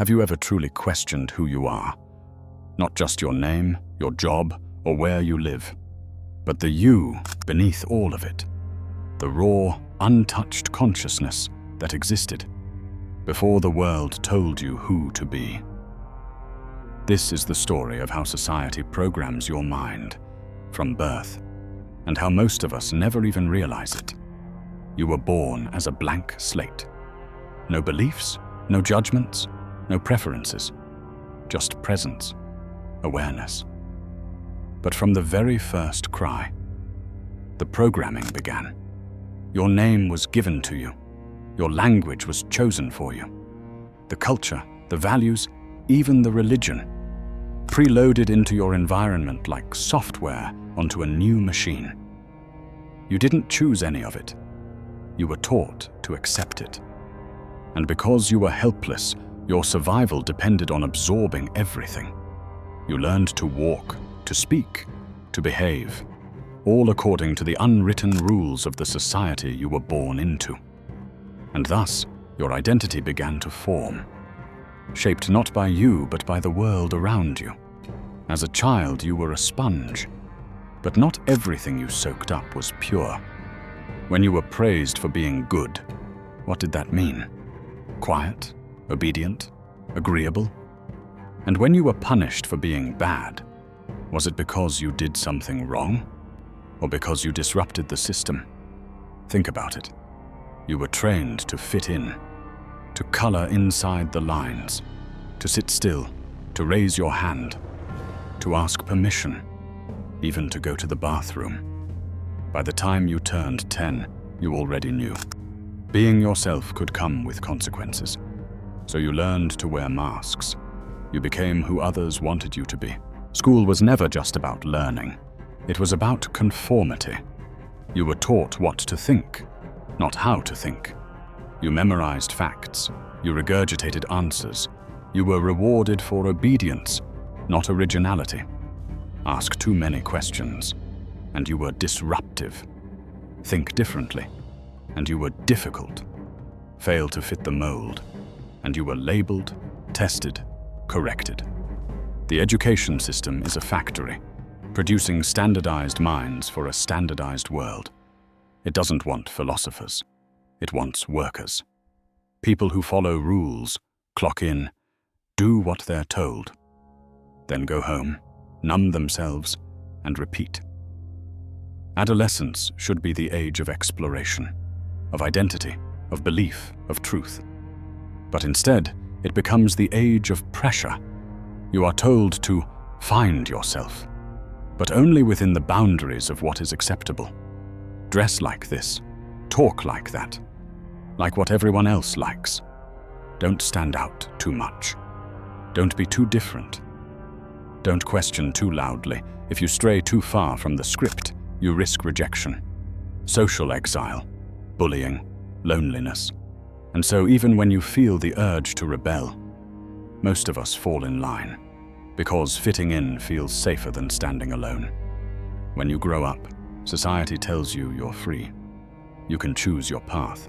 Have you ever truly questioned who you are? Not just your name, your job, or where you live, but the you beneath all of it. The raw, untouched consciousness that existed before the world told you who to be. This is the story of how society programs your mind from birth, and how most of us never even realize it. You were born as a blank slate. No beliefs, no judgments, no preferences, just presence, awareness. But from the very first cry, the programming began. Your name was given to you. Your language was chosen for you. The culture, the values, even the religion, preloaded into your environment like software onto a new machine. You didn't choose any of it. You were taught to accept it. And because you were helpless, your survival depended on absorbing everything. You learned to walk, to speak, to behave, all according to the unwritten rules of the society you were born into. And thus, your identity began to form, shaped not by you but by the world around you. As a child, you were a sponge, but not everything you soaked up was pure. When you were praised for being good, what did that mean? Quiet, obedient, agreeable? And when you were punished for being bad, was it because you did something wrong? Or because you disrupted the system? Think about it. You were trained to fit in, to color inside the lines, to sit still, to raise your hand, to ask permission, even to go to the bathroom. By the time you turned 10, you already knew. Being yourself could come with consequences. So you learned to wear masks. You became who others wanted you to be. School was never just about learning. It was about conformity. You were taught what to think, not how to think. You memorized facts. You regurgitated answers. You were rewarded for obedience, not originality. Ask too many questions, and you were disruptive. Think differently, and you were difficult. Fail to fit the mold, and you were labeled, tested, corrected. The education system is a factory, producing standardized minds for a standardized world. It doesn't want philosophers. It wants workers. People who follow rules, clock in, do what they're told, then go home, numb themselves, and repeat. Adolescence should be the age of exploration, of identity, of belief, of truth. But instead, it becomes the age of pressure. You are told to find yourself, but only within the boundaries of what is acceptable. Dress like this, talk like that, like what everyone else likes. Don't stand out too much. Don't be too different. Don't question too loudly. If you stray too far from the script, you risk rejection, social exile, bullying, loneliness. And so even when you feel the urge to rebel, most of us fall in line, because fitting in feels safer than standing alone. When you grow up, society tells you you're free. You can choose your path.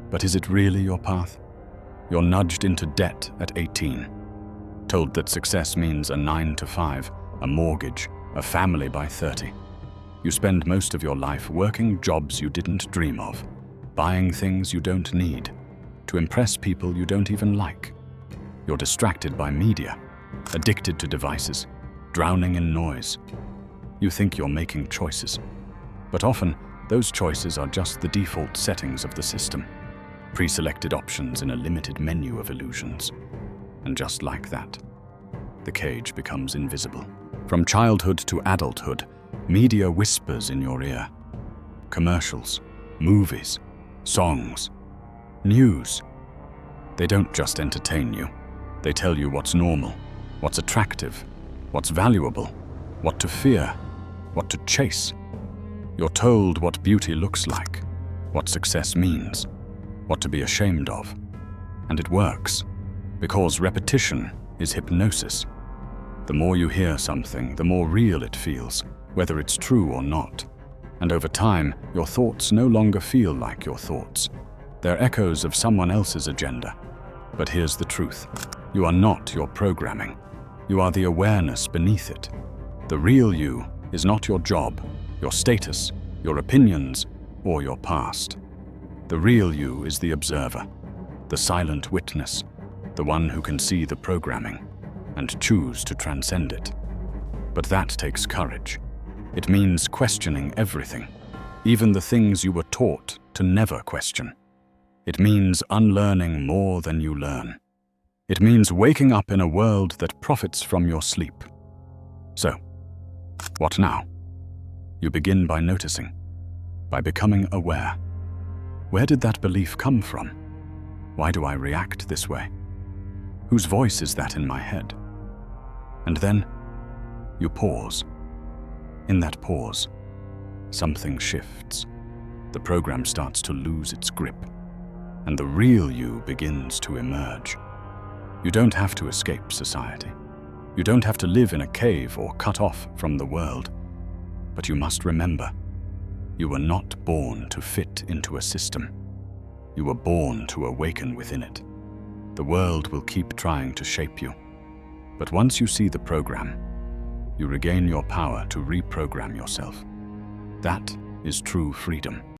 But is it really your path? You're nudged into debt at 18, told that success means a 9-to-5, a mortgage, a family by 30. You spend most of your life working jobs you didn't dream of, buying things you don't need, to impress people you don't even like. You're distracted by media, addicted to devices, drowning in noise. You think you're making choices, but often those choices are just the default settings of the system, pre-selected options in a limited menu of illusions. And just like that, the cage becomes invisible. From childhood to adulthood, media whispers in your ear. Commercials, movies, songs, news. They don't just entertain you. They tell you what's normal, what's attractive, what's valuable, what to fear, what to chase. You're told what beauty looks like, what success means, what to be ashamed of. And it works, because repetition is hypnosis. The more you hear something, the more real it feels, whether it's true or not. And over time, your thoughts no longer feel like your thoughts. They're echoes of someone else's agenda, But here's the truth. You are not your programming. You are the awareness beneath it. The real you is not your job, your status, your opinions, or your past. The real you is the observer, the silent witness, the one who can see the programming and choose to transcend it. But that takes courage. It means questioning everything, even the things you were taught to never question. It means unlearning more than you learn. It means waking up in a world that profits from your sleep. So, what now? You begin by noticing, by becoming aware. Where did that belief come from? Why do I react this way? Whose voice is that in my head? And then, you pause. In that pause, something shifts. The program starts to lose its grip, and the real you begins to emerge. You don't have to escape society. You don't have to live in a cave or cut off from the world. But you must remember, you were not born to fit into a system. You were born to awaken within it. The world will keep trying to shape you. But once you see the program, you regain your power to reprogram yourself. That is true freedom.